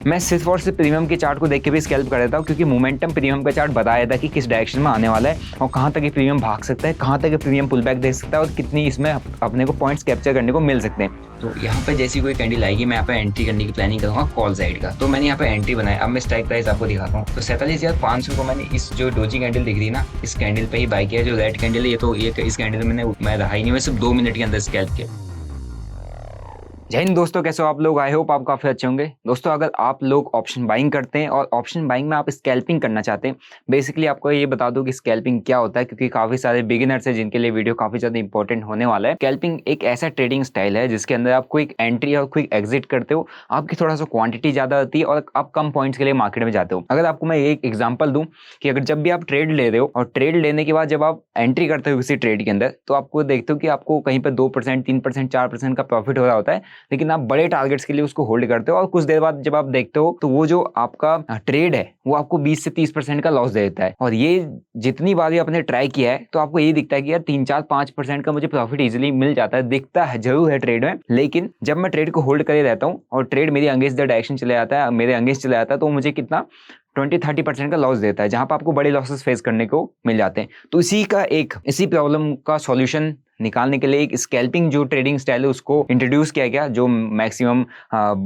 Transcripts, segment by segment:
मैं सिर्फ और सिर्फ प्रीमियम के चार्ट को देख के भी स्कैल्प कर देता हूँ, क्योंकि मोमेंटम प्रीमियम का चार्ट बताया था कि किस डायरेक्शन में आने वाला है और कहाँ तक ये प्रीमियम भाग सकता है, कहाँ तक ये प्रीमियम पुल बैक दे सकता है और कितनी इसमें अपने को पॉइंट्स कैप्चर करने को मिल सकते हैं। तो यहाँ पे जैसी कोई कैंडल आएगी मैं यहाँ पे एंट्री करने की प्लानिंग करूँगा कॉल साइड का। तो मैंने यहाँ पे एंट्री बनाया। अब मैं स्ट्राइक प्राइस आपको दिखाता हूँ। तो 47,500 को मैंने इस जो डोजी कैंडल दिख रही ना, इस कैंडल पे ही बाय किया। जो रेड कैंडल है ये तो ये इस कैंडल में मैं रहा ही नहीं, मैं सिर्फ 2 मिनट के अंदर स्कैल्प किया। जय हिंद दोस्तों, कैसे हो आप लोग? आई होप आप काफी अच्छे होंगे। दोस्तों, अगर आप लोग ऑप्शन बाइंग करते हैं और ऑप्शन बाइंग में आप स्कैल्पिंग करना चाहते हैं, बेसिकली आपको ये बता दूं कि स्कैल्पिंग क्या होता है, क्योंकि काफी सारे बिगिनर्स हैं जिनके लिए वीडियो काफी ज्यादा इंपॉर्टेंट होने वाला है। स्कैल्पिंग एक ऐसा ट्रेडिंग स्टाइल है जिसके अंदर आप क्विक एंट्री और क्विक एग्जिट करते हो। आपकी थोड़ा सा क्वांटिटी ज्यादा होती है और आप कम पॉइंट्स के लिए मार्केट में जाते हो। अगर आपको मैं एक एग्जाम्पल दूं कि अगर जब भी आप ट्रेड ले रहे हो और ट्रेड लेने के बाद जब आप एंट्री करते हो किसी ट्रेड के अंदर, तो आपको देखते हो कि आपको कहीं पर 2%, 3%, 4% का प्रॉफिट हो रहा होता है, लेकिन आप बड़े टारगेट्स के लिए उसको होल्ड करते हो और कुछ देर बाद जब आप देखते हो तो वो जो आपका ट्रेड है वो आपको 20 से 30% का लॉस दे देता है। और ये जितनी बार भी आपने ट्राई किया है तो आपको ये दिखता है कि यार 3-4-5% का मुझे प्रॉफिट इजीली मिल जाता है, दिखता है जरूर है ट्रेड में। लेकिन जब मैं ट्रेड को होल्ड करे रहता हूँ और ट्रेड मेरी अगेंस्ट द डायरेक्शन चले जाता है, मेरे अगेंस्ट चला जाता है, तो मुझे कितना 20-30% का लॉस देता है, जहां पर आपको बड़े लॉसेस फेस करने को मिल जाते हैं। तो इसी प्रॉब्लम का सॉल्यूशन निकालने के लिए एक स्कैल्पिंग जो ट्रेडिंग स्टाइल है उसको इंट्रोड्यूस किया गया। जो मैक्सिमम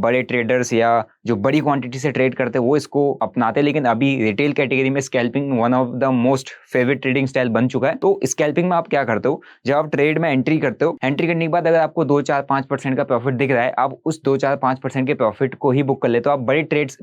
बड़े ट्रेडर्स या जो बड़ी क्वांटिटी से ट्रेड करते हैं वो इसको अपनाते हैं, लेकिन अभी रिटेल कैटेगरी में scalping one of the most favourite trading style बन चुका है। तो स्कैल्पिंग में आप क्या करते हो, जब आप ट्रेड में एंट्री करते हो, एंट्री करने के बाद अगर आपको 2-4-5% का प्रॉफिट दिख रहा है, आप उस 2-4-5% के प्रॉफिट को ही बुक कर लेते हो। आप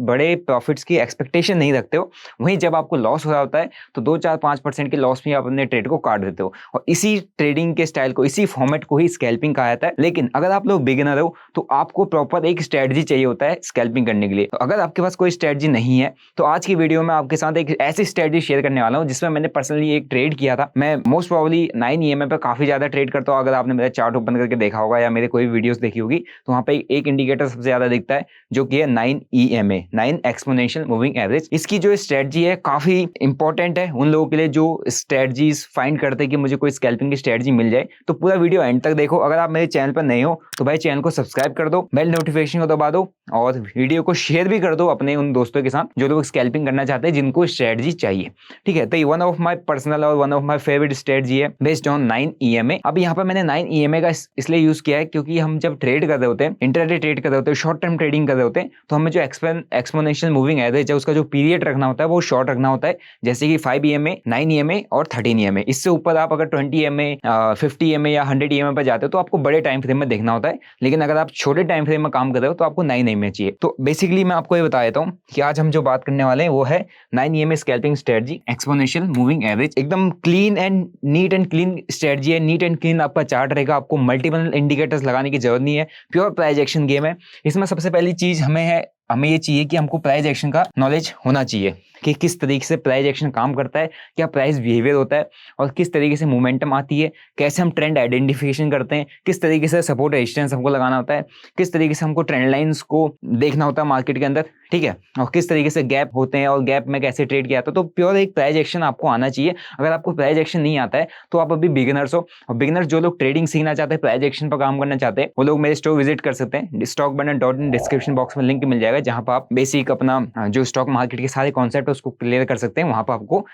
बड़े प्रॉफिट्स की एक्सपेक्टेशन नहीं रखते हो। वहीं जब आपको लॉस हो रहा होता है तो 2-4-5% के लॉस में आप अपने ट्रेड को काट देते हो। और इसी ट्रेडिंग के स्टाइल को, इसी फॉर्मेट को ही स्कैल्पिंग कहा जाता है। लेकिन अगर आप लोग बिगिनर हो तो आपको प्रॉपर एक स्ट्रेटजी चाहिए होता है स्कैल्पिंग करने के लिए। तो अगर आपके पास कोई स्ट्रेटजी नहीं है तो आज की वीडियो में आपके साथ एक ऐसी स्ट्रेटजी शेयर करने वाला हूं जिसमें मैंने पर्सनली एक ट्रेड किया था। मैं मोस्ट प्रोबेबली 9 EMA पे काफी ज्यादा ट्रेड करता हूं। अगर आपने मेरा चार्ट ओपन करके देखा होगा या मेरे कोई वीडियोस देखी होगी तो वहां पे एक इंडिकेटर सबसे ज्यादा दिखता है जो कि है 9 EMA, 9 एक्सपोनेंशियल मूविंग एवरेज। इसकी जो स्ट्रेटजी है काफी इंपॉर्टेंट है उन लोगों के लिए जो स्ट्रेटजीज फाइंड करते हैं कि मुझे कोई स्कैल्पिंग की स्ट्रेटजी मिल जाए। तो पूरा वीडियो एंड तक देखो। अगर आप मेरे चैनल पर नए हो तो भाई चैनल को सब्सक्राइब कर दो, बेल नोटिफिकेशन को दबा दो और वीडियो को शेयर भी कर दो अपने उन दोस्तों के साथ जो लोग स्कैल्पिंग करना चाहते हैं, जिनको स्ट्रेटजी चाहिए। ठीक है, तो ये वन ऑफ माय पर्सनल और one of my favourite strategy है बेस्ड ऑन 9 EMA। अब यहाँ पर मैंने 9 EMA का इसलिए यूज किया है क्योंकि हम जब ट्रेड कर रहे होते हैं, इंटरडे ट्रेड कर रहे होते हैं, शॉर्ट टर्म ट्रेडिंग कर रहे होते हैं, तो हमें जो एक्सपोनेंशियल मूविंग एवरेज है उसका जो पीरियड रखना होता है वो शॉर्ट रखना होता है। जैसे कि 5 EMA, 9 EMA और 13 EMA। इससे ऊपर आप अगर 20 EMA, 50 EMA या 100 EMA पर जाते हो तो आपको बड़े टाइम फ्रेम में देखना होता है। लेकिन अगर आप छोटे टाइम फ्रेम में काम कर रहे हो तो आपको 9 EMA चाहिए। तो बेसिकली मैं आपको ये बता देता हूँ कि आज हम जो बात करने वाले हैं वो है 9 EMA scalping strategy, exponential moving average. एकदम clean and neat and clean strategy है। नीट एंड क्लीन आपका चार्ट रहेगा, आपको मल्टीपल इंडिकेटर्स लगाने की जरूरत नहीं है। प्योर प्राइस एक्शन गेम है। इसमें सबसे पहली चीज हमें ये चाहिए कि हमको प्राइस एक्शन का नॉलेज होना चाहिए कि किस तरीके से प्राइस एक्शन काम करता है, क्या प्राइस बिहेवियर होता है और किस तरीके से मोमेंटम आती है, कैसे हम ट्रेंड आइडेंटिफिकेशन करते हैं, किस तरीके से सपोर्ट रेजिस्टेंस हमको लगाना होता है, किस तरीके से हमको ट्रेंड लाइंस को देखना होता है मार्केट के अंदर। ठीक है, और किस तरीके से गैप होते हैं और गैप में कैसे ट्रेड किया जाता है। तो प्योर एक प्राइस एक्शन आपको आना चाहिए। अगर आपको प्राइस एक्शन नहीं आता है तो आप अभी बिगिनर्स हो। और बिगिनर्स जो लोग ट्रेडिंग सीखना चाहते हैं, प्राइस एक्शन पर काम करना चाहते हैं, वो लोग मेरे स्टोर विजिट कर सकते हैं। stockbundle.in डिस्क्रिप्शन बॉक्स में लिंक मिल जाएगा जहां पर आप बेसिक अपना जो स्टॉक मार्केट के सारे कॉन्सेप्ट है उसको क्लियर कर सकते हैं। वहां पर आपको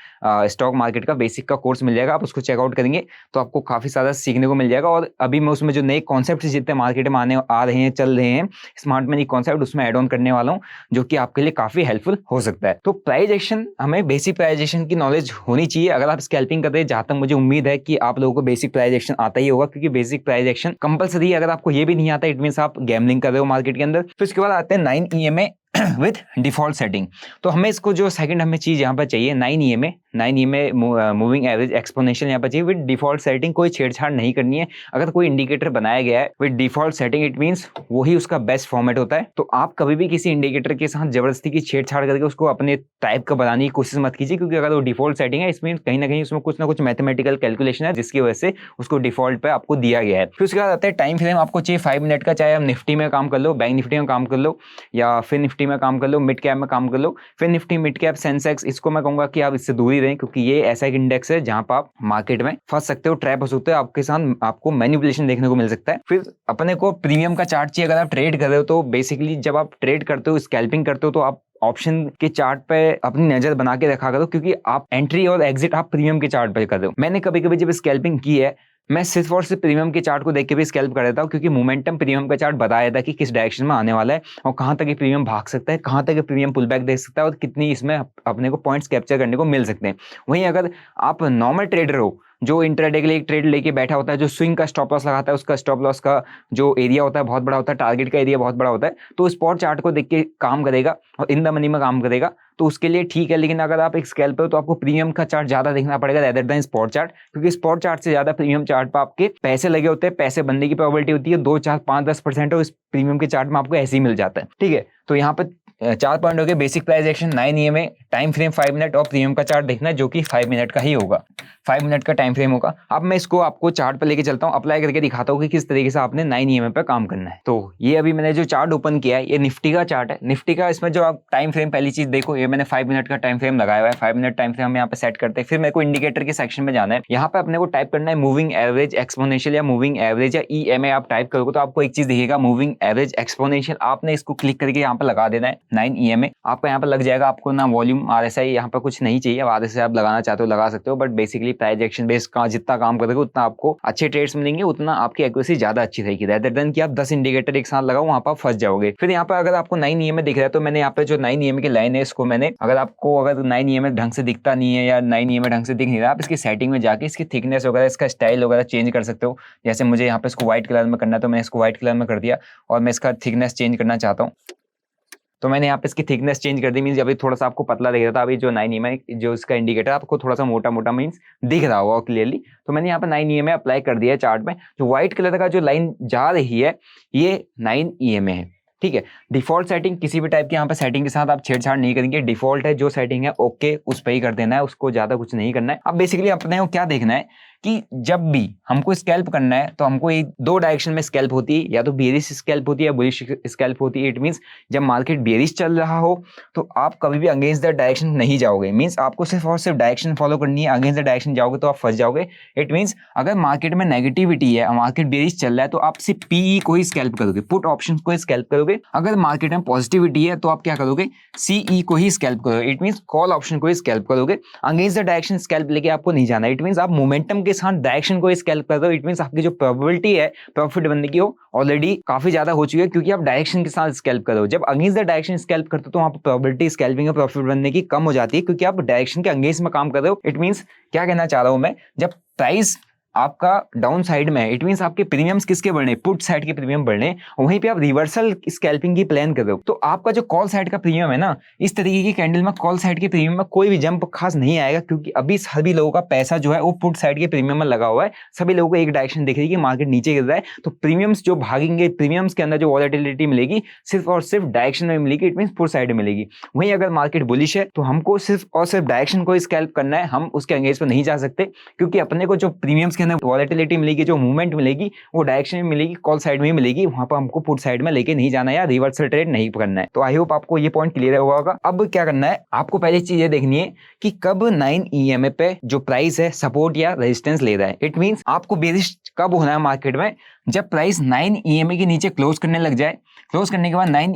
स्टॉक मार्केट का बेसिक का कोर्स मिल जाएगा। आप उसको चेकआउट करेंगे तो आपको काफी ज्यादा सीखने को मिल जाएगा। और अभी मैं उसमें जो नए कॉन्सेप्ट जितने मार्केट में आ रहे हैं, चल रहे हैं, स्मार्ट मनी कॉन्सेप्ट, उसमें एड ऑन करने वाला हूँ जो कि आपके लिए काफी हेल्पफुल हो सकता है। तो प्राइस एक्शन, हमें बेसिक प्राइस एक्शन की नॉलेज होनी चाहिए। अगर आप स्कैल्पिंग करते हैं, जहां तक मुझे उम्मीद है कि आप लोगों को बेसिक प्राइस एक्शन आता ही होगा, क्योंकि बेसिक प्राइस एक्शन कंपलसरी है। अगर आपको ये भी नहीं आता, इट मींस आप गैम्बलिंग कर रहे हो मार्केट के अंदर। फिर उसके बाद आते हैं 9 EMA विद डिफॉल्ट सेटिंग। तो हमें इसको जो सेकंड हमें चीज यहाँ पर चाहिए 9 EMA मूविंग एवरेज एक्सपोनेंशियल यहाँ पर चाहिए विद डिफॉल्ट सेटिंग। कोई छेड़छाड़ नहीं करनी है। अगर कोई इंडिकेटर बनाया गया है with default setting, it means वही उसका बेस्ट फॉर्मेट होता है। तो आप कभी भी किसी इंडिकेटर के साथ जबरदस्ती की छेड़छाड़ करके उसको अपने टाइप का बनाने की कोशिश मत कीजिए, क्योंकि अगर वो डिफॉल्ट सेटिंग है, इसमें कहीं ना कहीं उसमें कुछ ना कुछ मैथमेटिकल कैलकुलेशन है जिसकी वजह से उसको डिफॉल्ट पे आपको दिया गया है। फिर उसके बाद आते हैं टाइम फ्रेम। आपको चाहिए 5 मिनट का, चाहे आप निफ्टी में काम कर लो, बैंक निफ्टी में काम कर लो या फिर निफ्टी निफ्टी में काम कर लो, मिड कैप में काम कर लो, फिर निफ्टी, मिड कैप, सेंसेक्स, इसको मैं कहूंगा कि आप इससे दूर ही रहें, क्योंकि ये ऐसा एक इंडेक्स है जहां पर आप मार्केट में फंस सकते हो, ट्रैप हो सकते हो, आपके साथ आपको मैनिपुलेशन देखने को मिल सकता है। फिर अपने को प्रीमियम का चार्ट चाहिए। अगर आप ट्रेड कर रहे हो तो बेसिकली जब आप ट्रेड करते हो, स्कैल्पिंग करते हो, तो आप ऑप्शन के चार्ट पे अपनी नजर बना के रखा करो, क्योंकि आप एंट्री और एग्जिट आप प्रीमियम के चार्ट पे कर रहे हो। मैंने कभी कभी जब स्कैल्पिंग की है, मैं सिर्फ और सिर्फ प्रीमियम के चार्ट को देख के भी स्कैल्प कर देता हूँ, क्योंकि मोमेंटम प्रीमियम का चार्ट बताया था कि किस डायरेक्शन में आने वाला है और कहां तक ये प्रीमियम भाग सकता है, कहां तक ये प्रीमियम पुल बैक दे सकता है और कितनी इसमें अपने को पॉइंट्स कैप्चर करने को मिल सकते हैं। वहीं अगर आप नॉर्मल ट्रेडर हो, जो इंट्राडे के लिए एक ट्रेड लेके बैठा होता है, जो स्विंग का स्टॉप लॉस लगाता है, उसका स्टॉप लॉस का जो एरिया होता है बहुत बड़ा होता है, टारगेट का एरिया बहुत बड़ा होता है, तो स्पॉट चार्ट को देख के काम करेगा और इन द मनी में काम करेगा, तो उसके लिए ठीक है। लेकिन अगर आप एक स्कैल्पर हो तो आपको प्रीमियम का चार्ट ज्यादा देखना पड़ेगा रेदर देन स्पॉट चार्ट, क्योंकि स्पॉट चार्ट से ज्यादा प्रीमियम चार्ट पर आपके पैसे लगे होते हैं, पैसे बनने की प्रोबेबिलिटी होती है 2, 4, 5, 10% और इस प्रीमियम के चार्ट में आपको ऐसे ही मिल जाता है। ठीक है, तो यहाँ पर 4 पॉइंट हो गए। Basic price action, 9 EMA, time frame 5 minute और प्रीमियम का चार्ट देखना है जो कि 5 मिनट का ही होगा, 5 मिनट का टाइम फ्रेम होगा। अब मैं इसको आपको चार्ट पर लेके चलता हूँ, अप्लाई करके दिखाता हूँ कि किस तरीके से आपने 9 EMA पे काम करना है। तो ये अभी मैंने जो चार्ट ओपन किया है, ये निफ्टी का चार्ट है। निफ्टी का इसमें जो आप टाइम फ्रेम, पहली चीज देखो, ये मैंने 5 मिनट का टाइम फ्रेम लगाया हुआ है। 5 मिनट टाइम फ्रेम हम यहाँ पे सेट करते हैं। फिर मेरे को इंडिकेटर के सेक्शन में जाना है। यहाँ पे अपने को टाइप करना है मूविंग एवरेज एक्सपोनेंशियल या मूविंग एवरेज या EMA। आप टाइप करोगे तो आपको एक चीज दिखेगा, मूविंग एवरेज एक्सपोनेंशियल। आपने इसको क्लिक करके यहाँ पे लगा देना है 9 EMA। आपका यहाँ पे लग जाएगा। आपको ना वॉल्यूम RSI यहाँ पे कुछ नहीं चाहिए, RSI आप लगाना चाहते हो लगा सकते हो, but basically price action based का जितना काम करोगे उतना आपको अच्छे ट्रेड्स मिलेंगे, उतना आपकी एक्यूरेसी ज्यादा अच्छी रहेगी रेदर देन कि आप 10 इंडिकेटर एक साथ लगाओ, वहां पर फंस जाओगे। फिर यहाँ पे अगर आपको 9 EMA दिख रहा है तो मैंने यहाँ पे जो 9 EMA की लाइन है इसको मैंने, अगर आपको अगर 9 EMA ढंग से दिखता नहीं है या 9 EMA ढंग से दिख नहीं रहा, आप इसकी सेटिंग में जाके इसकी थिकनेस वगैरह, इसका स्टाइल वगैरह चेंज कर सकते हो। जैसे मुझे यहाँ पे इसको व्हाइट कलर में करना है तो मैंने इसको व्हाइट कलर में कर दिया और मैं इसका थिकनेस चेंज करना चाहता हूँ तो मैंने यहाँ पे इसकी थिकनेस चेंज कर दी। मींस अभी थोड़ा सा आपको पतला दिख रहा था, अभी जो 9 EMA जो इसका इंडिकेटर आपको थोड़ा सा मोटा मोटा मींस दिख रहा होगा क्लियरली, तो मैंने यहाँ पे 9 EMA अप्लाई कर दिया है चार्ट में। जो व्हाइट कलर का जो लाइन जा रही है ये 9 EMA है। ठीक है, डिफॉल्ट सेटिंग किसी भी टाइप की यहाँ पे सेटिंग के साथ आप छेड़छाड़ नहीं करेंगे। डिफॉल्ट है जो सेटिंग है ओके, उस पर ही कर देना है, उसको ज्यादा कुछ नहीं करना है। अब बेसिकली अपने को क्या देखना है कि जब भी हमको स्कैल्प करना है तो हमको ये 2 डायरेक्शन में स्कैल्प होती है, या तो बेरिश स्कैल्प होती है या बुलिश स्कैल्प होती है। इट मींस जब मार्केट बेरिश चल रहा हो तो आप कभी भी अगेंस्ट द डायरेक्शन नहीं जाओगे। मींस आपको सिर्फ और सिर्फ डायरेक्शन फॉलो करनी है, अगेंस्ट द डायरेक्शन जाओगे तो आप फंस जाओगे। इट मींस अगर मार्केट में नेगेटिविटी है, मार्केट बेरिश चल रहा है तो आप सिर्फ PE को ही स्कैल्प करोगे, पुट ऑप्शन को ही स्कैल्प करोगे। अगर मार्केट में पॉजिटिविटी है तो आप क्या करोगे, CE को ही स्कैल्प करोगे। इट मींस कॉल ऑप्शन को ही स्कैल्प करोगे। अगेंस्ट द डायरेक्शन स्कैल्प लेके आपको नहीं जाना। इट मींस आप मोमेंटम के साथ डायरेक्शन को स्कैल्प कर दो। इट मींस आपकी जो प्रोबेबिलिटी है प्रॉफिट बनने की वो ऑलरेडी काफी ज्यादा हो चुकी है, क्योंकि आप डायरेक्शन के साथ स्कैल्प कर दो। जब अगेंस्ट द डायरेक्शन स्कैल्प करते हो तो वहां पर प्रोबेबिलिटी स्कैल्पिंग और प्रॉफिट बनने की कम हो जाती है, क्योंकि आप डायरेक्शन के अगेंस्ट में काम कर रहे हो। इट मींस क्या कहना चाह रहा हूं मैं, जब प्राइस आपका डाउन साइड में है, इट मींस आपके प्रीमियम्स किसके बढ़ने, पुट साइड के प्रीमियम बढ़ने, वहीं पे आप रिवर्सल स्कैल्पिंग की प्लान कर रहे हो तो आपका जो कॉल साइड का प्रीमियम है ना, इस तरीके की कैंडल में कॉल साइड के प्रीमियम में कोई भी जंप खास नहीं आएगा, क्योंकि अभी सभी लोगों का पैसा जो है वो पुट साइड के प्रीमियम में लगा हुआ है। सभी लोगों को एक डायरेक्शन दिख रही है कि मार्केट नीचे गिर रहा है, तो प्रीमियम्स जो भागेंगे, प्रीमियम्स के अंदर जो वॉलेटिलिटी मिलेगी सिर्फ और सिर्फ डायरेक्शन में मिलेगी। इट मींस पुट साइड में मिलेगी। वहीं अगर मार्केट बुलिश है तो हमको सिर्फ और सिर्फ डायरेक्शन को स्कैल्प करना है, हम उसके अगेंस्ट में नहीं जा सकते, क्योंकि अपने को जो प्रीमियम्स के अंदर वॉलेटिलिटी मिलेगी, जो मूवमेंट मिलेगी वो डायरेक्शन में मिलेगी, कॉल साइड में ही मिलेगी। वहां पर हमको पुट साइड में लेके नहीं जाना है या रिवर्सल ट्रेड नहीं करना है। तो आई होप आपको ये पॉइंट क्लियर हुआ होगा। अब क्या करना है, आपको पहली चीज ये देखनी है कि कब 9 EMA पे जो प्राइस है सपोर्ट या रेजिस्टेंस ले रहा है। इट मींस आपको बेरिश कब होना है मार्केट में, जब प्राइस 9 EMA के नीचे क्लोज करने लग जाए। क्लोज करने के बाद 9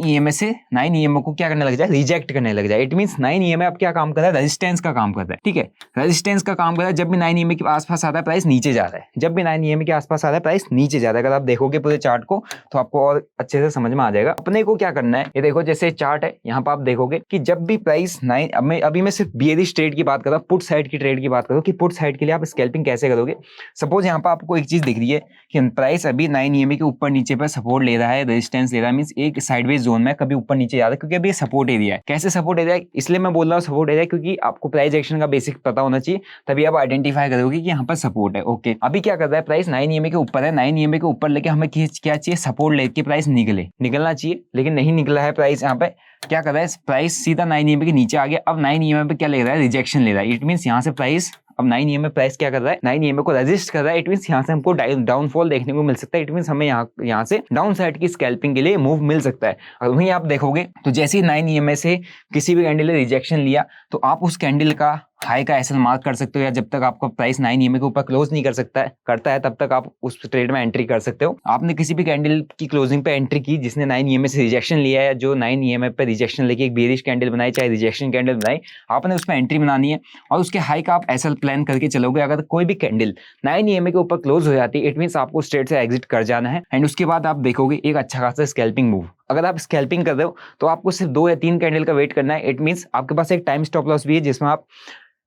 EMA को क्या करने लग जाए, रिजेक्ट करने लग जाए। इट मींस 9 EMA अब क्या काम कर रहा है, रेजिस्टेंस का काम कर रहा है। ठीक है, रेजिस्टेंस का काम कर रहा है। जब भी 9 EMA के आसपास आता है प्राइस नीचे जा रहा है, जब भी 9 EMA के आसपास आ रहा है प्राइस नीचे जा रहा है। अगर आप देखोगे पूरे चार्ट को तो आपको और अच्छे से समझ में आ जाएगा। अपने को क्या करना है, ये देखो जैसे चार्ट है, यहाँ पर आप देखोगे कि जब भी प्राइस 9, अभी मैं सिर्फ बेयरिश ट्रेड की बात कर रहा हूँ, पुट साइड की ट्रेड की बात करो कि पुट साइड के लिए आप स्कैल्पिंग कैसे करोगे। सपोज यहाँ पर आपको एक चीज दिख रही है कि प्राइस अभी 9 EMA के ऊपर नीचे पर सपोर्ट ले रहा है, रेजिस्टेंस ले रहा है, मींस एक साइडवेज जोन में कभी ऊपर नीचे जा रहा है, क्योंकि अभी ये सपोर्ट एरिया है। कैसे सपोर्ट एरिया है, इसलिए मैं बोल रहा हूँ सपोर्ट एरिया, क्योंकि आपको प्राइस एक्शन का बेसिक पता होना चाहिए, तभी आप आइडेंटिफाई करोगे कि यहाँ पर सपोर्ट है। ओके, अभी क्या कर रहा है प्राइस 9 EMA के ऊपर है, 9 EMA के ऊपर लेके हमें क्या चाहिए, सपोर्ट लेके प्राइस निकलना चाहिए, लेकिन नहीं निकला है प्राइस। यहाँ पे क्या कर रहा है, प्राइस सीधा 9 EMA के नीचे आ गया। अब 9 EMA पे क्या ले रहा है, रिजेक्शन ले रहा है। इट मींस यहाँ से प्राइस अब 9 EMA प्राइस क्या कर रहा है, 9 EMA को रेजिस्ट कर रहा है। इट मींस यहाँ से हमको डाउनफॉल देखने को मिल सकता है। इट मींस हमें यहाँ से डाउन साइड की स्कैल्पिंग के लिए मूव मिल सकता है। और वहीं आप देखोगे तो जैसे ही 9 EMA से किसी भी कैंडल ने रिजेक्शन लिया तो आप उस कैंडल का हाई का एसएल मार्क कर सकते हो, या जब तक आपका प्राइस 9 EMA के ऊपर क्लोज नहीं करता है तब तक आप उस ट्रेड में एंट्री कर सकते हो। आपने किसी भी कैंडल की क्लोजिंग पे एंट्री की जिसने 9 EMA से रिजेक्शन लिया है, जो 9 EMA पे रिजेक्शन लेके एक बेरिश कैंडल बनाई, चाहे रिजेक्शन कैंडल बनाई, आपने उसमें एंट्री बनानी है और उसके हाई का आप एसएल प्लान करके चलोगे। अगर कोई भी कैंडल 9 EMA के ऊपर क्लोज हो जाती है, इट मींस आपको ट्रेड से एग्जिट कर जाना है। एंड उसके बाद आप देखोगे एक अच्छा खासा स्कैल्पिंग मूव। अगर आप स्कैल्पिंग कर रहे हो तो आपको सिर्फ 2 या 3 कैंडल का वेट करना है। इट मींस आपके पास एक टाइम स्टॉप लॉस भी है जिसमें आप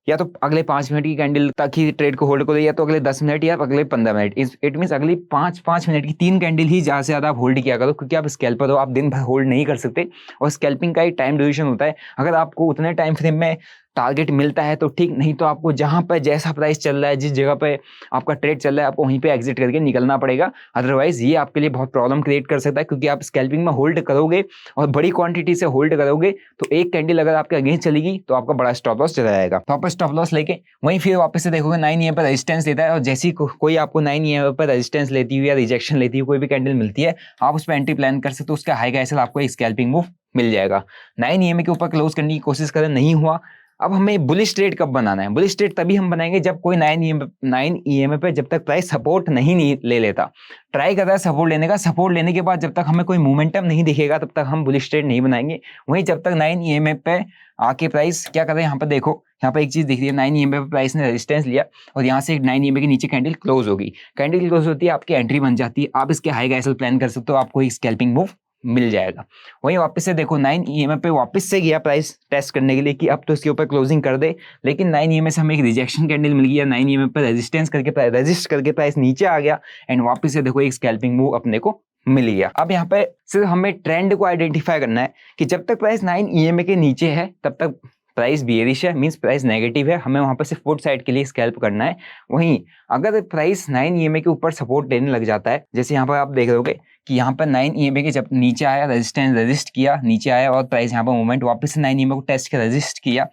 या तो अगले 5 मिनट की कैंडल तक ही ट्रेड को होल्ड करो, या तो अगले 10 मिनट या अगले 15 मिनट। इट मींस अगली 5 मिनट की 3 कैंडल ही ज़्यादा से ज़्यादा आप होल्ड किया करो, क्योंकि आप स्कैल्पर हो, आप दिन भर होल्ड नहीं कर सकते और स्कैल्पिंग का एक टाइम ड्यूरेशन होता है। अगर आपको उतने टाइम फ्रेम में टारगेट मिलता है तो ठीक, नहीं तो आपको जहां पर जैसा प्राइस चल रहा है, जिस जगह पे आपका ट्रेड चल रहा है, आपको वहीं पे एग्जिट करके निकलना पड़ेगा। अदरवाइज ये आपके लिए बहुत प्रॉब्लम क्रिएट कर सकता है, क्योंकि आप स्कैल्पिंग में होल्ड करोगे और बड़ी क्वांटिटी से होल्ड करोगे तो एक कैंडल अगर आपके अगेंस्ट चलेगी तो आपका बड़ा स्टॉप लॉस चला जाएगा। तो आप स्टॉप लॉस लेके वहीं फिर वापस से देखोगे 9 EMA पर रेजिस्टेंस लेता है, और जैसी कोई आपको 9 EMA पर रेजिस्टेंस लेती हुई या रिजेक्शन लेती हुई कोई भी कैंडल मिलती है, आप उस पर एंट्री प्लान कर सकते हो। उसका हाई का एसएल आपको एक स्कैल्पिंग मूव मिल जाएगा। 9 EMA के ऊपर क्लोज करने की कोशिश करें, नहीं हुआ। अब हमें बुलिश ट्रेड कब बनाना है? बुलिश ट्रेड तभी हम बनाएंगे जब कोई 9 EMA पे जब तक प्राइस सपोर्ट नहीं ले लेता, ट्राई कर रहा है सपोर्ट लेने का, सपोर्ट लेने के बाद जब तक हमें कोई मोमेंटम नहीं दिखेगा तब तक हम बुलिश ट्रेड नहीं बनाएंगे। वहीं जब तक 9 EMA पे आके प्राइस क्या कर रहे हैं, यहाँ पर देखो, यहाँ पर एक चीज दिख रही है, 9 EMA पे प्राइस ने रेजिस्टेंस लिया और यहाँ से 9 EMA के नीचे कैंडल क्लोज होगी। कैंडल क्लोज होती है, आपकी एंट्री बन जाती है, आप इसके हाई का एसएल प्लान कर सकते हो, आपको एक स्कैल्पिंग मूव मिल जाएगा। वहीं वापस से देखो 9 EMA पे वापस से गया प्राइस टेस्ट करने के लिए कि अब तो इसके ऊपर क्लोजिंग कर दे, लेकिन 9 EMA से हमें एक रिजेक्शन कैंडल मिल गया, 9 EMA पे रेजिस्टेंस करके रेजिस्ट करके प्राइस नीचे आ गया एंड वापस से देखो एक स्कैल्पिंग मूव अपने को मिल गया। अब यहाँ पे सिर्फ हमें ट्रेंड को आइडेंटिफाई करना है कि जब तक प्राइस 9 EMA के नीचे है तब तक प्राइस बियरिश है, मींस प्राइस नेगेटिव है, हमें वहां पर सिर्फ पुट साइड के लिए स्कैल्प करना है। वहीं अगर प्राइस 9 EMA के ऊपर सपोर्ट लेने लग जाता है, जैसे यहाँ पर आप देख रहे कि यहाँ पर 9 EMA के जब नीचे आया, रेजिस्ट किया, नीचे आया और प्राइस यहाँ पर मूवमेंट वापस से 9 EMA को टेस्ट कर रेजिस्ट किया,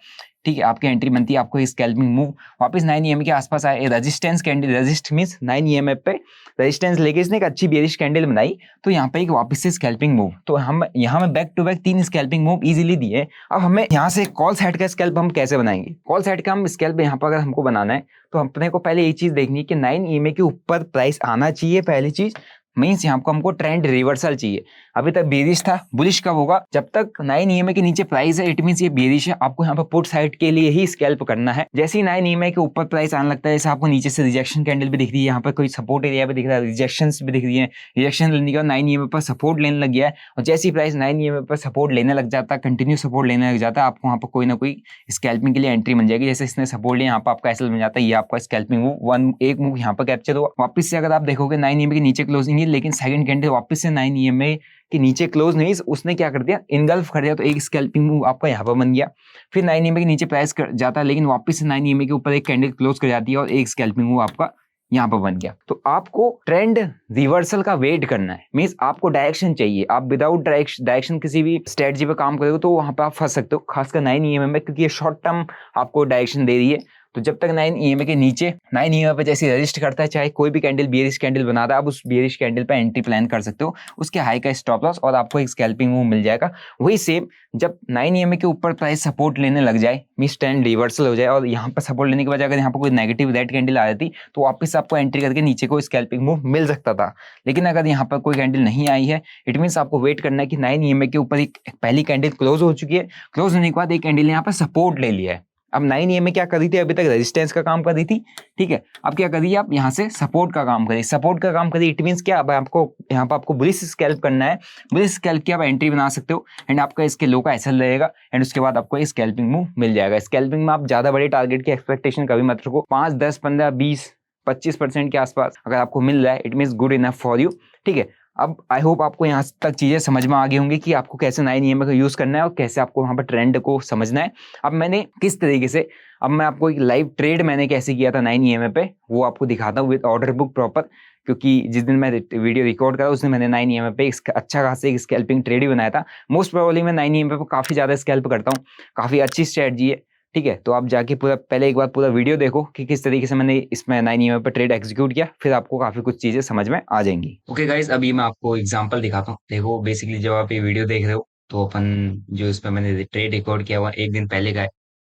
ठीक है, आपकी एंट्री बनती है, आपको स्कैल्पिंग मूव वापस 9 EMA के आसपास आए, resistance candle, resist means 9 EMA पे रेजिस्टेंस लेके इसने एक अच्छी बेरिश कैंडल बनाई, तो यहाँ पे एक वापस से स्कैल्पिंग मूव। तो हम यहाँ में back to back 3 scalping move easily दिए। अब हमें यहाँ से कॉल साइड का स्कैल्प हम कैसे बनाएंगे? कॉल साइड का हम स्कैल्प यहाँ पर अगर हमको बनाना है तो अपने को पहले ये चीज देखनी है कि 9 EMA के ऊपर प्राइस आना चाहिए, पहली चीज, मीन्स यहाँ को हमको ट्रेंड रिवर्सल चाहिए। अभी तक बेरिश था, बुलिश कब होगा? जब तक 9 EMA के नीचे प्राइस है, इट मींस ये बेरिश है, आपको यहाँ पर पुट साइड के लिए ही स्कैल्प करना है। जैसे ही 9 EMA के ऊपर प्राइस आने लगता है, जैसे आपको नीचे से रिजेक्शन कैंडल भी दिख रही है, यहाँ पर कोई सपोर्ट एरिया भी दिख रहा है, रिजेक्शंस भी दिख रही है, रिजेक्शन लेने के बाद 9 EMA पर सपोर्ट लेने लग गया है, और जैसे ही प्राइस 9 EMA पर सपोर्ट लेने लग जाता है, कंटिन्यू सपोर्ट लेने लग जाता है, आपको वहाँ पर कोई ना कोई स्कैल्पिंग के लिए एंट्री बन जाएगी। जैसे इसने सपोर्ट लिया, यहाँ पर आपका एसएल बन जाता है, ये आपका स्कैल्पिंग मूव, एक मूव यहाँ पर कैप्चर हुआ। वापस से अगर आप देखोगे 9 EMA के नीचे क्लोजिंग है, लेकिन सेकंड कैंडल वापस से 9 EMA के नीचे क्लोज नहीं, उसने क्या कर दिया, इनगल्फ कर दिया, तो एक स्कैल्पिंग मूव आपका यहाँ पर बन गया। फिर 9 EMA के नीचे प्राइस कर जाता है, लेकिन वापस से 9 EMA के ऊपर एक कैंडल क्लोज कर जाती है और एक स्कैल्पिंग मूव आपका यहाँ पर बन गया। तो आपको ट्रेंड रिवर्सल का वेट करना है, मींस आपको डायरेक्शन चाहिए। आप विदाउट डायरेक्शन किसी भी स्ट्रेटजी पे काम करोगे तो वहां पर आप फंस सकते हो, खासकर 9 EMA में, क्योंकि ये शॉर्ट टर्म आपको डायरेक्शन दे रही है। तो जब तक 9 EMA के नीचे 9 EMA पे जैसे रजिस्ट करता है, चाहे कोई भी कैंडल बेयरिश कैंडल बना रहा है, आप उस बेयरिश कैंडल पे एंट्री प्लान कर सकते हो, उसके हाई का स्टॉप लॉस और आपको एक स्कैल्पिंग मूव मिल जाएगा। वही सेम जब 9 EMA के ऊपर प्राइस सपोर्ट लेने लग जाए, मींस ट्रेंड रिवर्सल हो जाए, और यहाँ पर सपोर्ट लेने के बाद अगर यहाँ पर कोई नेगेटिव रेड कैंडल आ जाती तो वापस आपको एंट्री करके नीचे को स्कैल्पिंग मूव मिल सकता था। लेकिन अगर यहाँ पर कोई कैंडल नहीं आई है, इट मीन्स आपको वेट करना है कि 9 EMA के ऊपर एक पहली कैंडल क्लोज हो चुकी है, क्लोज होने के बाद एक कैंडल यहाँ पर सपोर्ट ले लिया है। अब 9 EMA क्या कर रही थी, अभी तक रेजिस्टेंस का काम कर रही थी, ठीक है, अब क्या कर रही है, आप यहाँ से सपोर्ट का काम करिए, सपोर्ट का काम करिए। इट मींस क्या, अब आपको यहाँ पर आपको बुलिश स्कैल्प करना है, बुलिश स्कैल्प की आप एंट्री बना सकते हो एंड आपका इसके लो का एसएल रहेगा एंड उसके बाद आपको एक स्कैल्पिंग मूव मिल जाएगा। स्कैल्पिंग में आप ज्यादा बड़े टारगेट की एक्सपेक्टेशन कभी मत रखो, 5, 10, 15, 20, 25% के आसपास अगर आपको मिल रहा है, it means good enough for you, ठीक है। अब आई होप आपको यहाँ तक चीजें समझ में आ गई होंगी कि आपको कैसे 9 EMA का यूज करना है और कैसे आपको वहाँ पर ट्रेंड को समझना है। अब मैंने किस तरीके से, अब मैं आपको एक लाइव ट्रेड मैंने कैसे किया था 9 EMA पे, वो आपको दिखाता हूँ विद ऑर्डर बुक प्रॉपर, क्योंकि जिस दिन मैं वीडियो रिकॉर्ड करा उस दिन मैंने 9 EMA पे अच्छा खासा एक स्कैल्पिंग ट्रेड ही बनाया था। मोस्ट प्रोबेबली मैं 9 EMA पे काफी ज्यादा स्कैल्प करता हूँ, काफी अच्छी स्ट्रेटजी है। ठीक है, तो आप जाके पूरा पहले एक बार पूरा वीडियो देखो कि किस तरीके से मैंने इसमें 9 EMI पर ट्रेड एग्जीक्यूट किया, फिर आपको काफी कुछ चीजें समझ में आ जाएंगी। ओके गाइस, अभी मैं आपको एग्जांपल दिखाता हूँ। देखो बेसिकली जब आप ये वीडियो देख रहे हो तो अपन जो इसमें मैंने ट्रेड रिकॉर्ड किया हुआ एक दिन पहले का है,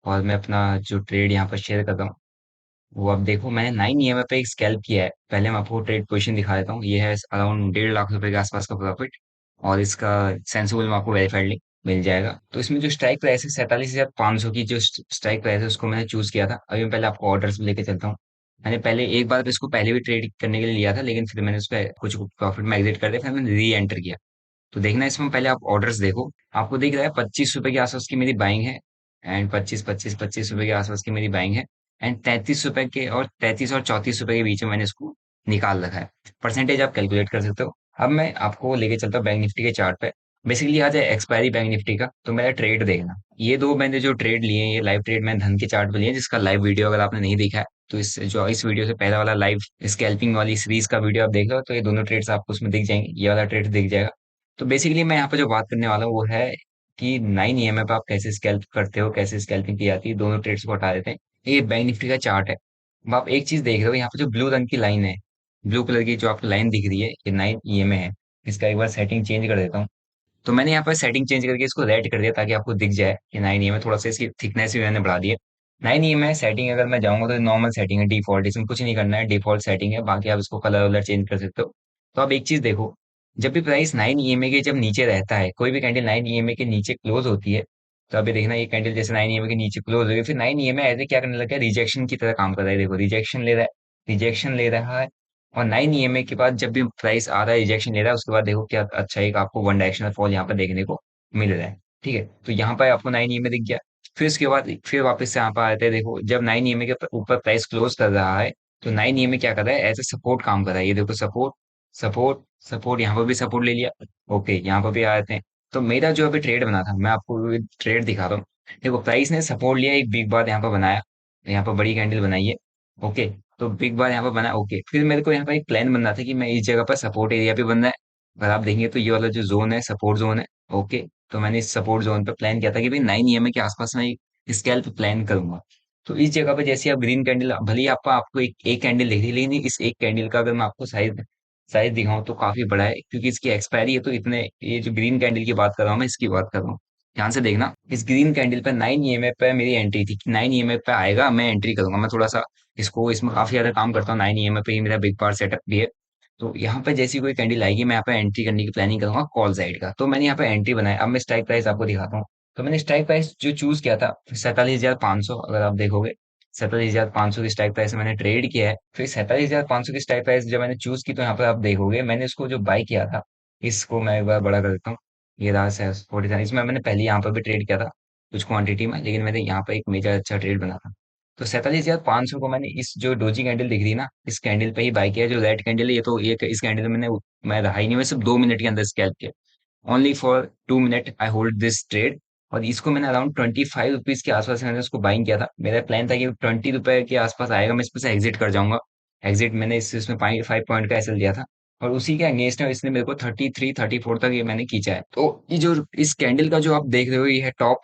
और मैं अपना जो ट्रेड यहाँ पर शेयर करता हूँ वो अब देखो मैंने 9 EMI पे एक स्कैल्प किया है। पहले मैं आपको ट्रेड पोजीशन दिखा देता हूँ। ये है अराउंड 1.5 लाख रुपए के आसपास का प्रॉफिट, और इसका सेंसिबल में आपको वेरीफाइड लिंक मिल जाएगा। तो इसमें जो स्ट्राइक प्राइस है 47,500 की, जो स्ट्राइक प्राइस है उसको मैंने चूज किया था। अभी मैं पहले आपको ऑर्डर्स लेके चलता हूँ। मैंने पहले एक बार इसको पहले भी ट्रेड करने के लिए लिया था, लेकिन फिर मैंने उस पर कुछ प्रॉफिट में एग्जिट कर दिया, फिर मैंने री एंटर किया। तो देखना इसमें पहले आप ऑर्डर्स देखो। आपको दिख रहा है 25 रुपए के आसपास की मेरी बाइंग है, एंड 25 रुपए के आसपास की मेरी बाइंग है, एंड 33 रुपए के, और 33 और 34 रुपए के बीच में मैंने इसको निकाल रखा है। परसेंटेज आप कैलकुलेट कर सकते हो। अब मैं आपको लेके चलता हूँ बैंक निफ्टी के चार्ट पे। बेसिकली आज है एक्सपायरी बैंक निफ्टी का, तो मेरा ट्रेड देखना। ये दो मैंने जो ट्रेड लिए हैं, ये लाइव ट्रेड मैंने धन के चार्ट पे लिए हैं, जिसका लाइव वीडियो अगर आपने नहीं देखा है तो इस वीडियो से पहला वाला लाइव स्कैल्पिंग वाली सीरीज का वीडियो आप देख लो, तो ये दोनों ट्रेड्स आपको उसमें दिख जाएंगे, ये वाला ट्रेड दिख जाएगा। तो बेसिकली मैं यहाँ पे जो बात करने वाला हूँ वो है कि 9 EMI पे आप कैसे स्कैल्प करते हो, कैसे स्कैल्पिंग की जाती है। दोनों ट्रेड्स को हटा देते हैं। ये बैंक निफ्टी का चार्ट है। अब आप एक चीज देख रहे हो, यहाँ पे जो ब्लू रंग की लाइन है, ब्लू कलर की जो आपको लाइन दिख रही है, ये 9 EMI है। इसका एक बार सेटिंग चेंज कर देता हूँ। तो मैंने यहाँ पर सेटिंग चेंज करके इसको रेड कर दिया ताकि आपको दिख जाए कि 9 EMI, थोड़ा सा इसकी थिकनेस भी मैंने बढ़ा दी है। 9 EMI सेटिंग अगर मैं जाऊंगा तो नॉर्मल सेटिंग है, डिफॉल्ट, इसमें कुछ नहीं करना है, डिफॉल्ट सेटिंग है। बाकी आप इसको कलर वलर चेंज कर सकते हो। तो आप एक चीज देखो, जब भी प्राइस 9 EMI के जब नीचे रहता है, कोई भी कैंडल 9 EMI के नीचे क्लोज होती है, तो अभी देखना ये कैंडल जैसे 9 EMI के नीचे क्लोज हो गई, फिर 9 EMI ऐसे क्या करने लगा है, रिजेक्शन की तरह काम कर रहा है। देखो रिजेक्शन ले रहा है, रिजेक्शन ले रहा है, और 9 EMI के बाद जब भी प्राइस आ रहा है रिजेक्शन ले रहा है, उसके बाद देखो क्या अच्छा एक आपको वन डायरेक्शनल फॉल यहाँ पर देखने को मिल रहा है। ठीक है, तो यहाँ पर आपको 9 EMI दिख गया। फिर उसके बाद फिर वापस से यहाँ पर आते हैं। देखो जब 9 EMI के ऊपर प्राइस क्लोज कर रहा है, तो 9 EMI क्या कर रहा है, एज ए सपोर्ट काम कर रहा है। ये देखो सपोर्ट, सपोर्ट, सपोर्ट, यहाँ पर भी सपोर्ट ले लिया। ओके, यहाँ पर भी आ जाते हैं। तो मेरा जो अभी ट्रेड बना था, मैं आपको ट्रेड दिखा रहा हूँ। देखो प्राइस ने सपोर्ट लिया, एक बिग बार यहाँ पर बनाया, यहाँ पर बड़ी कैंडल बनाई है। ओके, तो बिग बार यहाँ पर बना। ओके, फिर मेरे को यहाँ पर एक प्लान बनना था कि मैं इस जगह पर सपोर्ट एरिया पे बनना है। अगर आप देखेंगे तो ये वाला जो जोन है सपोर्ट जोन है। ओके, तो मैंने इस सपोर्ट जोन पे प्लान किया था कि भाई 9 EMI के आसपास मैं एक स्कैल्प प्लान करूंगा। तो इस जगह पे जैसे आप ग्रीन कैंडल, भले ही आपको एक कैंडल दिख रही है, लेकिन इस एक कैंडल का अगर मैं आपको साइज साइज दिखाऊं तो काफी बड़ा है, क्योंकि इसकी एक्सपायरी है। तो इतने, ये जो ग्रीन कैंडल की बात कर रहा हूँ मैं, इसकी बात कर रहा हूँ। ध्यान से देखना, इस ग्रीन कैंडल पे 9 EMI पे मेरी एंट्री थी। 9 EMI पे आएगा मैं एंट्री करूंगा। मैं थोड़ा सा इसमें काफी ज्यादा काम करता हूँ। 9 EMI पे ही मेरा बिग बार सेटअप भी है। तो यहाँ पे जैसी कोई कैंडल आएगी, मैं यहाँ पे एंट्री करने की प्लानिंग करूंगा कॉल साइड का। तो मैंने यहाँ पे एंट्री बनाया। अब मैं स्ट्राइक प्राइस आपको दिखाता हूँ। तो मैंने स्ट्राइक प्राइस जो चूज किया था 47,500, अगर आप देखोगे 47,500 की स्ट्राइक प्राइस से मैंने ट्रेड किया है। फिर 47,500 की स्ट्राइक प्राइस जब मैंने चूज की, तो यहाँ पे आप देखोगे मैंने इसको जो बाय किया था, इसको मैं एक बार बड़ा कर देता हूँ। ये रहा 47, इसमें मैंने पहले यहाँ पर भी ट्रेड किया था कुछ क्वांटिटी में, लेकिन मैंने यहाँ पे एक मेजर अच्छा ट्रेड बना था। तो 47,500 को मैंने इस जो डोजी कैंडल दिख रही है ना, इस कैंडल पे ही बाय किया। जो रेड कैंडल है, ये तो ये इस कैंडल में मैं रहा ही नहीं, मैं सिर्फ 2 मिनट के अंदर स्कैल्प किया। Only for 2 minute I hold this trade. और इसको मैंने अराउंड 25 रुपीज के आसपास मैंने उसको बाइंग किया था। मेरा प्लान था कि 20 रुपए के आसपास आएगा, मैं इसमें से एग्जिट कर जाऊंगा। एग्जिट मैंने इसमें 5 पॉइंट का एसएल दिया था, और उसी के अगेंस्ट में इसने मेरे को 33 34 तक ये मैंने खींचा है। तो ये जो इस कैंडल का जो आप देख रहे हो, ये है टॉप,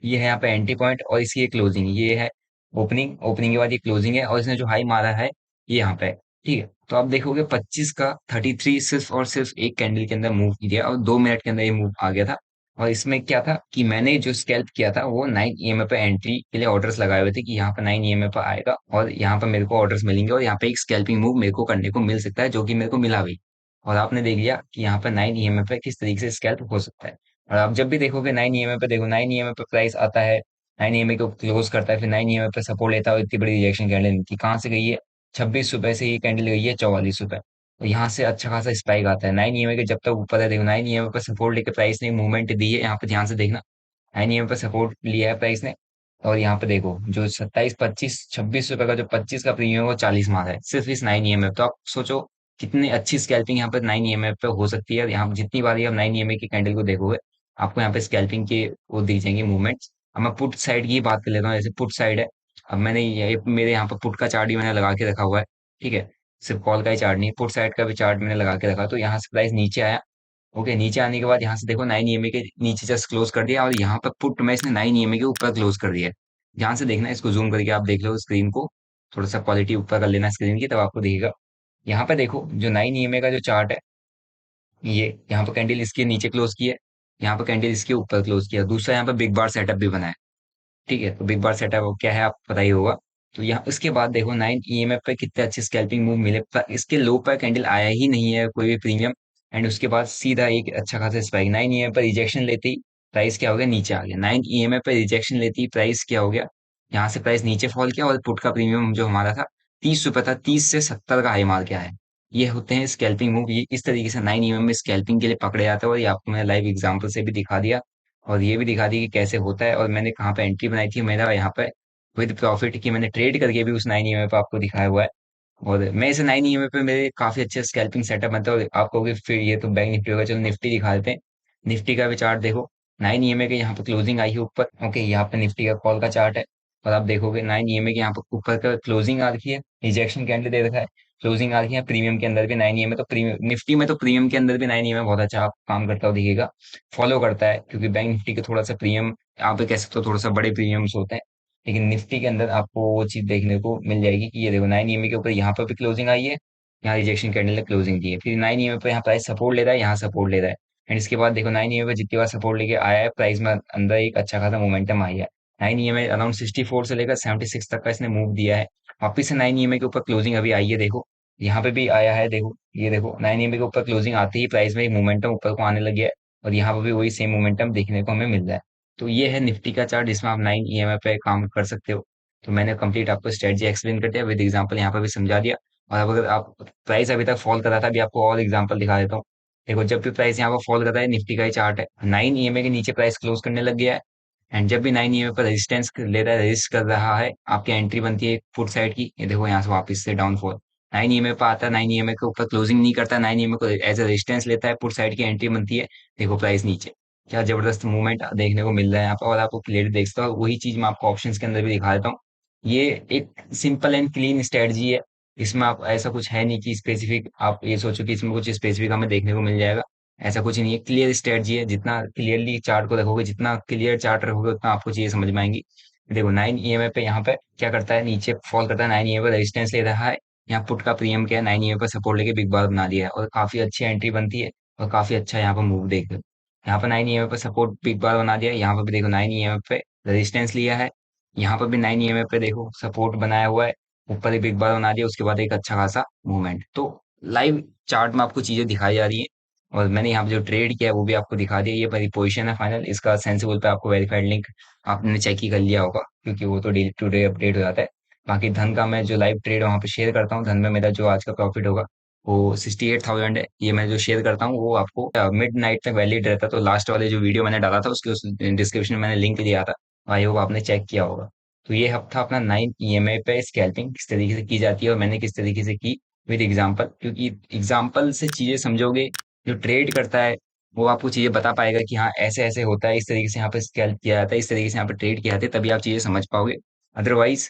ये है यहाँ पे एंट्री पॉइंट, और इसकी क्लोजिंग ये है ओपनिंग। ओपनिंग के बाद ये क्लोजिंग है, और इसने जो हाई मारा है ये यहाँ पे है। ठीक है, तो आप देखोगे 25 का 33 सिर्फ और सिर्फ एक कैंडल के अंदर मूव किया, और 2 मिनट के अंदर ये मूव आ गया था। और इसमें क्या था कि मैंने जो स्कैल्प किया था वो 9 EMI पे एंट्री के लिए ऑर्डर्स लगाए हुए थे, कि यहाँ पे 9 EMI पे आएगा और यहाँ पे मेरे को ऑर्डर्स मिलेंगे, और यहाँ पे एक स्कैल्पिंग मूव मेरे को करने को मिल सकता है, जो कि मेरे को मिला भी। और आपने देख लिया कि यहाँ पे 9 EMI पे किस तरीके से स्कैल्प हो सकता है। और आप जब भी देखोगे 9 EMI पे, देखो 9 EMI पे प्राइस आता है, 9 EMI को क्लोज करता है, फिर 9 EMI पे सपोर्ट लेता है, इतनी बड़ी रिजेक्शन कैंडल मिलती है। कहाँ से गई है, 26 रुपए से ये कैंडल गई है 44 रुपए। तो यहाँ से अच्छा खासा स्पाइक आता है 9 EMI के जब तक ऊपर है। देखो 9 EMI पे सपोर्ट लेके प्राइस ने मूवमेंट दी है, यहाँ पे ध्यान से देखना। 9 EMI पे सपोर्ट लिया है प्राइस ने, और यहाँ पे देखो जो 27 25 26 रुपए का जो 25 का प्रीमियम है, वो 40 मारा है सिर्फ इस 9 EMI पे। तो आप सोचो कितनी अच्छी स्कैल्पिंग यहाँ पे 9 EMI पे हो सकती है। यहाँ पे जितनी बार आप 9 EMI की कैंडल को देखोगे, आपको यहाँ पे स्कैल्पिंग के वो दिख जाएंगे मूवमेंट्स। अब मैं पुट साइड की बात कर लेता हूँ, जैसे पुट साइड है। अब मैंने ये मेरे यहाँ पर पुट का चार्ट भी मैंने लगा के रखा हुआ है। ठीक है, सिर्फ कॉल का ही चार्ट नहीं, पुट साइड का भी चार्ट मैंने लगा के रखा। तो यहाँ से प्राइस नीचे आया। ओके, नीचे आने के बाद यहाँ से देखो 9 EMI के नीचे जस्ट क्लोज कर दिया, और यहाँ पर पुट में इसने 9 EMI के ऊपर क्लोज कर दिया। ध्यान से देखना, इसको जूम करके आप देख लो स्क्रीन को, थोड़ा सा क्वालिटी ऊपर कर लेना स्क्रीन की, तब आपको दिखेगा। यहाँ पे देखो जो 9 EMA का जो चार्ट है, ये यहाँ पे कैंडल इसके नीचे क्लोज की है, यहाँ पे कैंडल इसके ऊपर क्लोज किया, दूसरा यहाँ पे बिग बार सेटअप भी बना है। ठीक है, तो बिग बार सेटअप क्या है आप पता ही होगा। तो यहाँ उसके बाद देखो 9 EMF पे कितने अच्छे स्कैल्पिंग मूव मिले, पर इसके लो पर कैंडल आया ही नहीं है कोई भी प्रीमियम। एंड उसके बाद सीधा एक अच्छा खासा स्पाइक, 9 EMF पर रिजेक्शन लेते ही प्राइस क्या हो गया, नीचे आ गया। 9 EMF पर रिजेक्शन लेते ही प्राइस क्या हो गया, यहाँ से प्राइस नीचे फॉल किया, और पुट का प्रीमियम जो हमारा था 30 रुपए था, 30 से 70 का हाई मार के आया है। ये होते हैं स्कैल्पिंग मूव, ये इस तरीके से 9 EMF में स्कैल्पिंग के लिए पकड़े जाते हैं, और ये आपको मैं लाइव एग्जाम्पल से भी दिखा दिया, और ये भी दिखा दी कि कैसे होता है, और मैंने कहाँ पे एंट्री बनाई थी, मेरा यहाँ पे विद प्रॉफिट की मैंने ट्रेड करके भी उस 9 EMA पे आपको दिखाया हुआ है। और मैं इसे 9 EMA पे मेरे काफी अच्छे स्कैल्पिंग सेटअप बनता है, और आप कहोगे फिर ये तो बैंक निफ्टी होगा, चलो निफ्टी दिखा देते हैं। निफ्टी का भी चार्ट देखो, 9 EMA के यहाँ पे क्लोजिंग आई है ऊपर, ओके, यहाँ पे निफ्टी का कॉल का चार्ट है, और आप देखोगे 9 EMA के यहाँ पे ऊपर का क्लोजिंग आ रखी है, रिजेक्शन कैंडल दे रखा है, क्लोजिंग आ रही है प्रीमियम के अंदर भी 9 EMA, तो प्रीमियम निफ्टी में तो प्रीमियम के अंदर भी 9 EMA बहुत अच्छा काम करता हुआ दिखेगा, फॉलो करता है, क्योंकि बैंक निफ्टी के थोड़ा सा प्रीमियम आप भी कह सकते हो, थोड़ा सा बड़े प्रीमियम्स होते हैं। लेकिन निफ्टी के अंदर आपको वो चीज देखने को मिल जाएगी कि ये देखो 9 EMA के ऊपर यहाँ पर भी क्लोजिंग आई है, यहाँ रिजेक्शन कैंडल ने क्लोजिंग दी है, फिर 9 EMA पे यहाँ प्राइस सपोर्ट ले रहा है, यहाँ सपोर्ट ले रहा है, एंड इसके बाद देखो 9 EMA पे जितनी बार सपोर्ट लेके आया है प्राइस में अंदर एक अच्छा खासा मोमेंटम आई है। 9 EMA अराउंड 64 से लेकर 76 तक का इसने मूव दिया है। वापिस से 9 EMA के ऊपर क्लोजिंग अभी आई है, देखो यहाँ पे भी आया है, देखो ये देखो 9 EMA के ऊपर क्लोजिंग आते ही प्राइस में एक मोमेंटम ऊपर को आने लग गया है, और यहाँ पर भी वही सेम मोमेंटम देखने को हमें मिल रहा है। तो ये है निफ्टी का चार्ट जिसमें आप 9 EMA पे काम कर सकते हो। तो मैंने कंप्लीट आपको स्ट्रेटजी एक्सप्लेन कर दिया, विद एग्जांपल यहाँ पर भी समझा दिया। और अब अगर आप प्राइस अभी तक फॉल कर रहा था, अभी आपको और एग्जांपल दिखा देता हूँ। देखो जब भी प्राइस यहाँ पर फॉल कर रहा है, निफ्टी का ही चार्ट है, 9 EMA के नीचे प्राइस क्लोज करने लग गया है, एंड जब भी 9 EMA पर रेजिस्टेंस ले रहा है, रेजिस्ट कर रहा है, आपकी एंट्री बनती है फुट साइड की, ये देखो यहाँ से वापस से डाउनफॉल 9 EMA पर आता है, 9 EMA के ऊपर क्लोजिंग नहीं करता, 9 EMA को एज ए रेजिस्टेंस लेता है, पुट साइड की एंट्री बनती है, देखो प्राइस नीचे, क्या जबरदस्त मूवमेंट देखने को मिल रहा है यहाँ पर, और आपको क्लियर देख सकते हो। वही चीज मैं आपको ऑप्शंस के अंदर भी दिखा देता हूँ। ये एक सिंपल एंड क्लीन स्ट्रेटजी है, इसमें आप ऐसा कुछ है नहीं कि स्पेसिफिक आप ये सोचो कि इसमें कुछ स्पेसिफिक हमें देखने को मिल जाएगा, ऐसा कुछ नहीं है, क्लियर स्ट्रेटजी है, जितना क्लियरली चार्ट को रखोगे, जितना क्लियर चार्ट रखोगे, उतना आपको चीजें समझ में आएंगी। देखो 9 EMA पे यहाँ पे क्या करता है, नीचे फॉल करता है, 9 EMA पे रेजिस्टेंस ले रहा है, यहाँ पुट का प्रीमियम क्या है, 9 EMA पे सपोर्ट लेके बिग बार बना दिया है, और काफी अच्छी एंट्री बनती है, और काफी अच्छा यहाँ पे मूव देख, यहाँ पर 9 EMA पे सपोर्ट बिग बार बना दिया है, यहाँ पर भी देखो 9 EMA पे रेजिस्टेंस लिया है, यहाँ पर भी 9 EMA पे देखो सपोर्ट बनाया हुआ है, ऊपर ही बिग बार बना दिया, उसके बाद एक अच्छा खासा मूवमेंट। तो लाइव चार्ट में आपको चीजें दिखाई जा रही है, और मैंने यहाँ पे जो ट्रेड किया है वो भी आपको दिखा दिया, ये मेरी पोजीशन है फाइनल, इसका सेंसिबल पे आपको वेरीफाइड लिंक आपने चेक ही कर लिया होगा, क्योंकि वो तो डे टू डे अपडेट हो जाता है। बाकी धन का मैं जो लाइव ट्रेड वहाँ पे शेयर करता हूँ, धन में मेरा जो आज का प्रॉफिट होगा वो 68,000 है, ये मैं जो शेयर करता हूँ वो आपको मिड नाइट तक वैलिड रहता है। तो लास्ट वाले जो वीडियो मैंने डाला था उसके उस डिस्क्रिप्शन में मैंने लिंक दिया था, आई होप आपने चेक किया होगा। तो ये हफ्ता अपना 9 EMA पे स्कैल्पिंग किस तरीके से की जाती है, और मैंने किस तरीके से की, विद एग्जाम्पल, क्योंकि एग्जाम्पल से चीजें समझोगे, जो ट्रेड करता है वो आपको चीजें बता पाएगा कि हाँ ऐसे ऐसे होता है, इस तरीके से यहाँ पे स्कैल्प किया जाता है, इस तरीके से यहाँ पे ट्रेड किया जाता है, तभी आप चीजें समझ पाओगे। अदरवाइज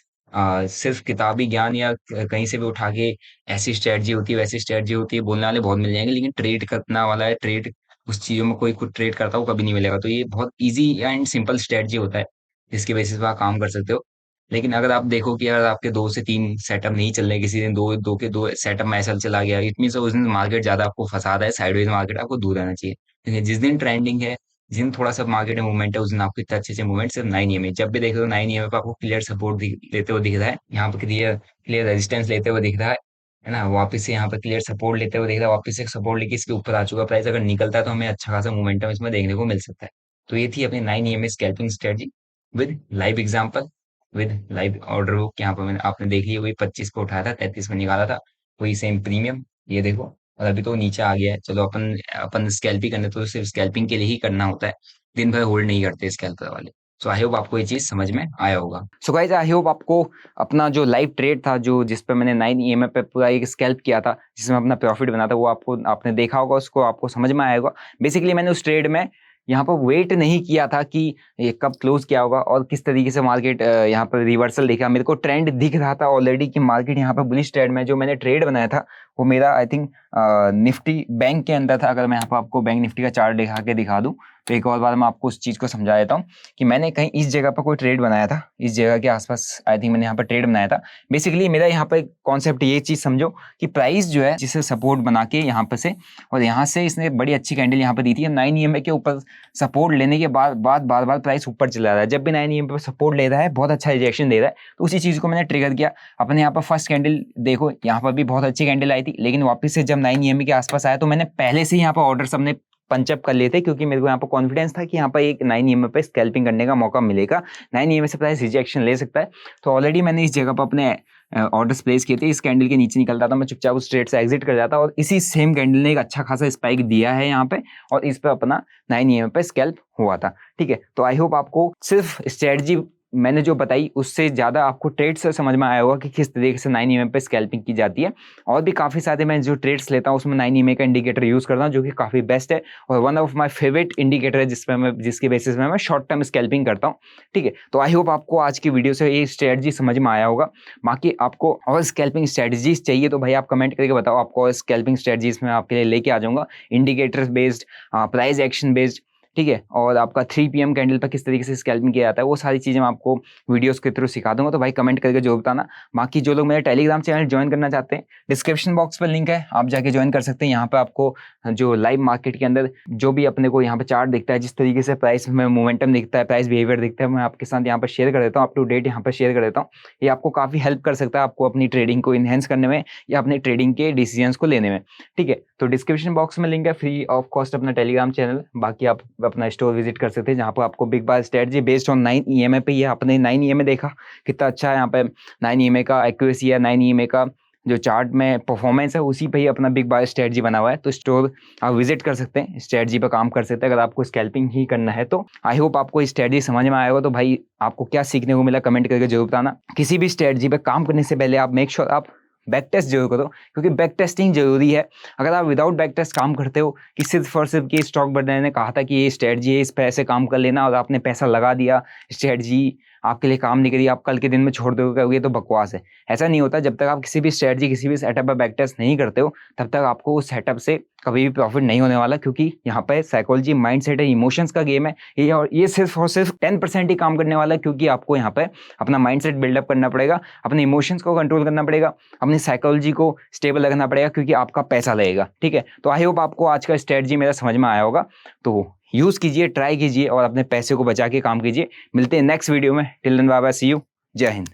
सिर्फ किताबी ज्ञान या कहीं से भी उठा के ऐसी स्ट्रेटजी होती है वैसी स्ट्रेटजी होती है बोलने वाले बहुत मिल जाएंगे, लेकिन ट्रेड करना वाला है, ट्रेड उस चीजों में कोई कुछ ट्रेड करता हो कभी नहीं मिलेगा। तो ये बहुत इजी एंड सिंपल स्ट्रेटजी होता है, जिसके बेसिस पे आप काम कर सकते हो। लेकिन अगर आप देखो कि अगर आपके 2 से 3 सेटअप नहीं चल रहे, किसी दिन दो दो के दो सेटअप में ऐसा चला गया, इट मीन उस दिन मार्केट ज्यादा आपको फंसा रहा है, साइडवेज मार्केट, आपको दूर रहना चाहिए। क्योंकि जिस दिन ट्रेंडिंग है, जिस दिन थोड़ा सा मार्केट में मूवमेंट है, उस दिन आपको इतने अच्छे अच्छे मूवमेंट सिर्फ 9 EMA, जब भी देख रहे हो 9 EMA पे आपको क्लियर सपोर्ट लेते हुए दिख रहा है, यहाँ पे क्लियर क्लियर रेजिस्टेंस लेते हुए दिख रहा है ना, वापस से यहाँ पे क्लियर सपोर्ट लेते हुए दिख रहा है, वापस से सपोर्ट लेके इसके ऊपर आ चुका प्राइस, अगर निकलता है तो हमें अच्छा खासा मोमेंटम इसमें देखने को मिल सकता है। तो ये थी अपनी 9 EMA scalping strategy, with live example, with live order book, यहाँ पर मैंने आपने देख लिया, वही 25 पे उठाया था, 33 में निकाला था, वही सेम प्रीमियम, ये देखो, और अभी तो नीचे आ गया है। चलो अपन अपन स्कैल्प ही करने, तो सिर्फ स्कैल्पिंग के लिए ही करना होता है, दिन भर होल्ड नहीं करते स्कैल्पर वाले। सो आई होप आपको ये चीज समझ में आया होगा। सो गाइस आई होप आपको अपना जो लाइव ट्रेड था, जो जिस पे मैंने 9 EMA पे पूरा एक स्कैल्प किया था, जिसमें अपना प्रॉफिट बना था, वो आपको आपने देखा होगा, उसको आपको समझ में आया होगा। बेसिकली मैंने उस ट्रेड में यहाँ पर वेट नहीं किया था कि ये कब क्लोज किया होगा और किस तरीके से मार्केट यहाँ पर रिवर्सल देखा। मेरे को ट्रेंड दिख रहा था ऑलरेडी कि मार्केट यहाँ पर बुलिश ट्रेंड में, जो मैंने ट्रेड बनाया था वो मेरा आई थिंक निफ्टी बैंक के अंदर था। अगर मैं यहाँ पर आपको बैंक निफ्टी का चार्ट दिखा के दिखा दूँ तो एक और बार मैं आपको उस चीज़ को समझा देता हूँ कि मैंने कहीं इस जगह पर कोई ट्रेड बनाया था, इस जगह के आसपास आई थिंक मैंने यहाँ पर ट्रेड बनाया था। बेसिकली मेरा यहाँ पर कॉन्सेप्ट ये चीज़ समझो कि प्राइस जो है जिसे सपोर्ट बना के यहाँ पर से और यहाँ से इसने बड़ी अच्छी कैंडल यहाँ पर दी थी। 9 EMA के ऊपर सपोर्ट लेने के बाद बार बार प्राइस ऊपर चला रहा है। जब भी 9 EMA पर सपोर्ट ले रहा है, बहुत अच्छा रिजेक्शन दे रहा है, तो उसी चीज़ को मैंने ट्रिगर किया। अपने यहाँ पर फर्स्ट कैंडल देखो, यहाँ पर भी बहुत अच्छी कैंडल आई थी, लेकिन वापस से जब 9 EMA के आसपास आया तो मैंने पहले से यहाँ पर ऑर्डर सबने पंचअप कर लिए थे, क्योंकि मेरे को यहाँ पर कॉन्फिडेंस था कि यहाँ पर एक 9 EMA पे स्कैल्पिंग करने का मौका मिलेगा, 9 EMA से प्राइस रिजेक्शन ले सकता है। तो ऑलरेडी मैंने इस जगह पर अपने ऑर्डर्स प्लेस किए थे। इस कैंडल के नीचे निकलता था, मैं चुपचाप उस ट्रेड से एग्जिट कर जाता और इसी सेम कैंडल ने एक अच्छा खासा स्पाइक दिया है यहाँ पे और इस पे अपना 9 EMA पे स्कैल्प हुआ था। ठीक है, तो आई होप आपको सिर्फ स्ट्रेटजी मैंने जो बताई उससे ज़्यादा आपको ट्रेड से समझ में आया होगा कि किस तरीके से 9 EMA पे स्कैल्पिंग की जाती है। और भी काफ़ी सारे मैं जो ट्रेड्स लेता हूँ उसमें 9 EMA का इंडिकेटर यूज़ करता हूँ, जो कि काफ़ी बेस्ट है और one of my favourite indicator है जिसके बेसिस में मैं शॉर्ट टर्म स्कैल्पिंग करता हूँ। ठीक है, तो आई होप आपको आज की वीडियो से ये स्ट्रेटजी समझ में आया होगा। बाकी आपको और स्कैल्पिंग स्ट्रेटजीज चाहिए तो भाई आप कमेंट करके बताओ, आपको और स्कैल्पिंग स्ट्रेटजीज में आपके लिए लेके आ जाऊँगा, indicators based, price action based. ठीक है, और आपका 3 PM कैंडल पर किस तरीके से स्कैल्पिंग किया जाता है वो सारी चीज़ें मैं आपको वीडियोस के थ्रू सिखा दूंगा। तो भाई कमेंट करके जो बताना। बाकी जो लोग मेरे टेलीग्राम चैनल ज्वाइन करना चाहते हैं, डिस्क्रिप्शन बॉक्स पर लिंक है, आप जाके ज्वाइन कर सकते हैं। यहाँ पे आपको जो लाइव मार्केट के अंदर जो भी अपने को यहाँ पे चार्ट दिखता है, जिस तरीके से प्राइस में मोमेंटम दिखता है, प्राइस बिहेवियर दिखता है, मैं आपके साथ यहाँ पर शेयर कर देता हूँ, अप टू डेट यहाँ पर शेयर कर देता हूँ। ये आपको काफ़ी हेल्प कर सकता है आपको अपनी ट्रेडिंग को इन्हेंस करने में या अपने ट्रेडिंग के डिसीजंस को लेने में। ठीक है, तो डिस्क्रिप्शन बॉक्स में लिंक है, फ्री ऑफ कॉस्ट अपना टेलीग्राम चैनल। बाकी आप अपना स्टोर विजिट कर सकते हैं जहाँ पर आपको big bar strategy based on 9 EMA पे, ये आपने 9 EMA देखा कितना अच्छा है, यहाँ पे 9 EMA का एक्यूरेसी है, 9 EMA का जो चार्ट में परफॉर्मेंस है उसी पे ही अपना बिग बार स्ट्रेटजी बना हुआ है। तो स्टोर आप विजिट कर सकते हैं, स्ट्रेटजी पे काम कर सकते हैं अगर आपको स्कैल्पिंग ही करना है तो। आई होप आपको स्ट्रेटजी समझ में आएगा। तो भाई आपको क्या सीखने को मिला कमेंट करके जरूर बताना। किसी भी स्ट्रेटजी पे काम करने से पहले आप मेक श्योर आप बैक टेस्ट जरूर करो, क्योंकि बैक टेस्टिंग जरूरी है। अगर आप विदाउट बैक टेस्ट काम करते हो कि सिर्फ और सिर्फ कि स्टॉक बढ़ने ने कहा था कि ये स्ट्रेटजी है, इस पे ऐसे काम कर लेना, और आपने पैसा लगा दिया, स्ट्रेटजी आपके लिए काम नहीं करी, आप कल के दिन में छोड़ दोगे, तो बकवास है। ऐसा नहीं होता। जब तक आप किसी भी स्ट्रेटजी, किसी भी सेटअप पर बैक टेस्ट नहीं करते हो तब तक आपको उस सेटअप से कभी भी प्रॉफिट नहीं होने वाला, क्योंकि यहाँ पे साइकोलॉजी, माइंडसेट है, इमोशंस का गेम है ये, और ये सिर्फ और सिर्फ 10% ही काम करने वाला है, क्योंकि आपको यहाँ पे अपना माइंडसेट बिल्डअप करना पड़ेगा, अपने इमोशंस को कंट्रोल करना पड़ेगा, अपनी साइकोलॉजी को स्टेबल रखना पड़ेगा, क्योंकि आपका पैसा लगेगा। ठीक है, तो आई होप आपको आज का स्ट्रेटजी मेरा समझ में आया होगा। तो यूज़ कीजिए, ट्राई कीजिए और अपने पैसे को बचा के काम कीजिए। मिलते हैं नेक्स्ट वीडियो में। Till then bye bye, see you, Jai Hind.